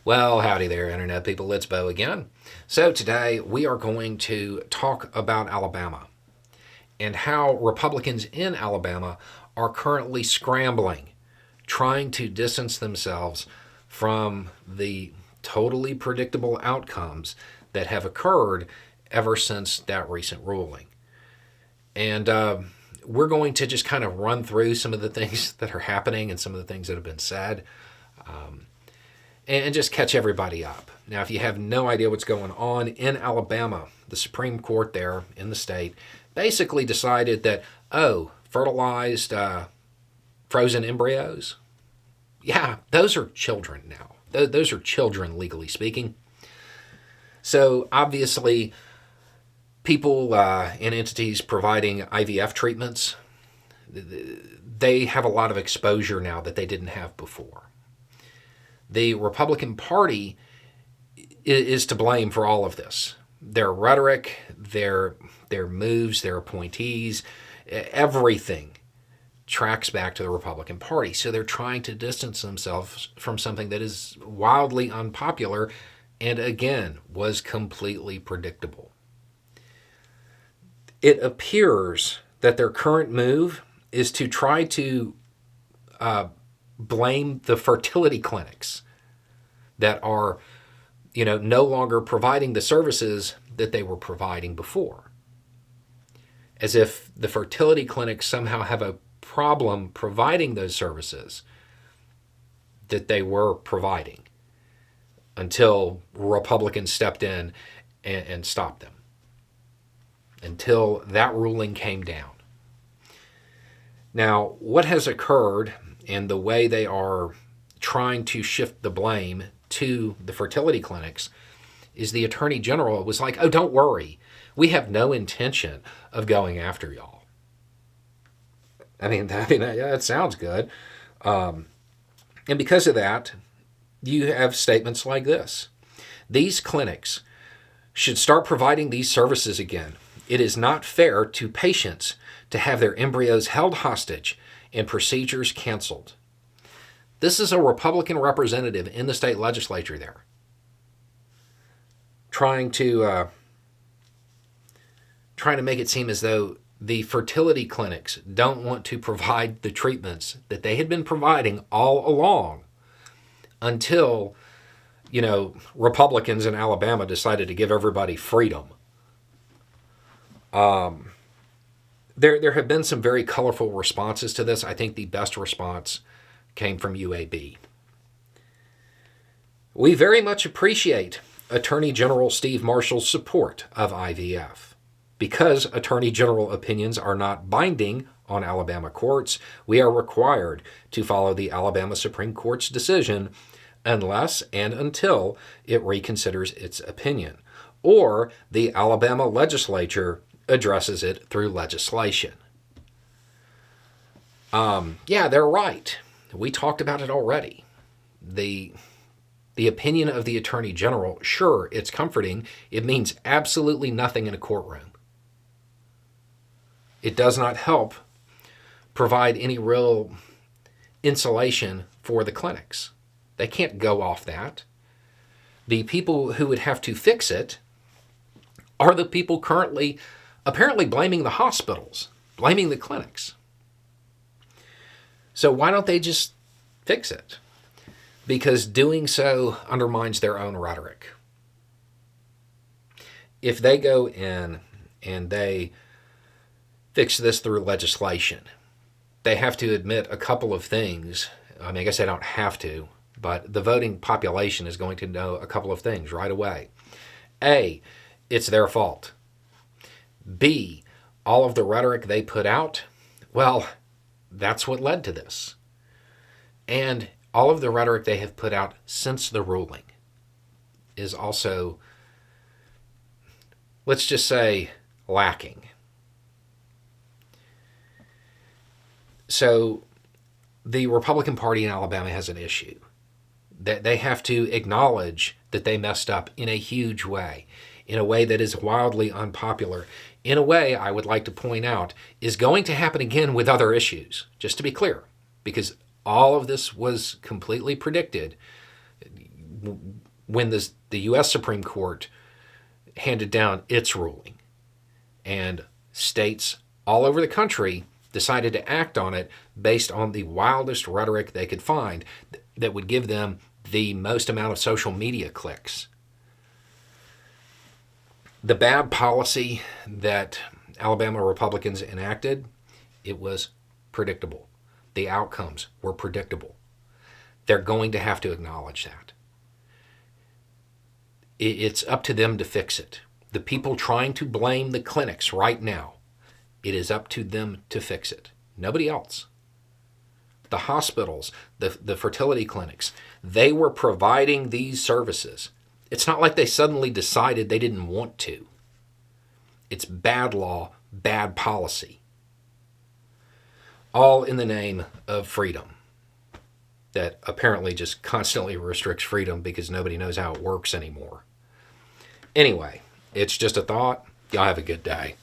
Well, howdy there, Internet people. It's Bo again. So, today we are going to talk about Alabama and how Republicans in Alabama are currently scrambling, trying to distance themselves from the totally predictable outcomes that have occurred ever since that recent ruling. And we're going to just kind of run through some of the things that are happening and some of the things that have been said. And just catch everybody up. Now, if you have no idea what's going on in Alabama, the Supreme Court there in the state basically decided that, fertilized frozen embryos, yeah, those are children now. Those are children, legally speaking. So, obviously, people and entities providing IVF treatments, they have a lot of exposure now that they didn't have before. The Republican Party is to blame for all of this. Their rhetoric, their moves, their appointees, everything tracks back to the Republican Party. So they're trying to distance themselves from something that is wildly unpopular and, again, was completely predictable. It appears that their current move is to try to blame the fertility clinics that are, no longer providing the services that they were providing before. As if the fertility clinics somehow have a problem providing those services that they were providing until Republicans stepped in and stopped them. Until that ruling came down. Now, what has occurred and the way they are trying to shift the blame to the fertility clinics is the Attorney General was like, oh, don't worry. We have no intention of going after y'all. I mean that sounds good. And because of that, you have statements like this. These clinics should start providing these services again. It is not fair to patients to have their embryos held hostage and procedures canceled. This is a Republican representative in the state legislature there, trying to make it seem as though the fertility clinics don't want to provide the treatments that they had been providing all along until, Republicans in Alabama decided to give everybody freedom. There have been some very colorful responses to this. I think the best response came from UAB. We very much appreciate Attorney General Steve Marshall's support of IVF. Because Attorney General opinions are not binding on Alabama courts, we are required to follow the Alabama Supreme Court's decision unless and until it reconsiders its opinion, or the Alabama legislature addresses it through legislation. Yeah, they're right. We talked about it already. The opinion of the Attorney General, sure, it's comforting. It means absolutely nothing in a courtroom. It does not help provide any real insulation for the clinics. They can't go off that. The people who would have to fix it are the people currently apparently blaming the hospitals, blaming the clinics. So why don't they just fix it? Because doing so undermines their own rhetoric. If they go in and they fix this through legislation, they have to admit a couple of things. I mean, I guess they don't have to, but the voting population is going to know a couple of things right away. A, it's their fault. B, all of the rhetoric they put out, well, that's what led to this. And all of the rhetoric they have put out since the ruling is also, let's just say, lacking. So the Republican Party in Alabama has an issue. That they have to acknowledge that they messed up in a huge way, in a way that is wildly unpopular, in a way, I would like to point out, is going to happen again with other issues, just to be clear, because all of this was completely predicted when the U.S. Supreme Court handed down its ruling, and states all over the country decided to act on it based on the wildest rhetoric they could find that would give them the most amount of social media clicks. The bad policy that Alabama Republicans enacted, it was predictable. The outcomes were predictable. They're going to have to acknowledge that. It's up to them to fix it. The people trying to blame the clinics right now, it is up to them to fix it. Nobody else. The hospitals, the fertility clinics, they were providing these services. It's not like they suddenly decided they didn't want to. It's bad law, bad policy. All in the name of freedom that apparently just constantly restricts freedom because nobody knows how it works anymore. Anyway, it's just a thought. Y'all have a good day.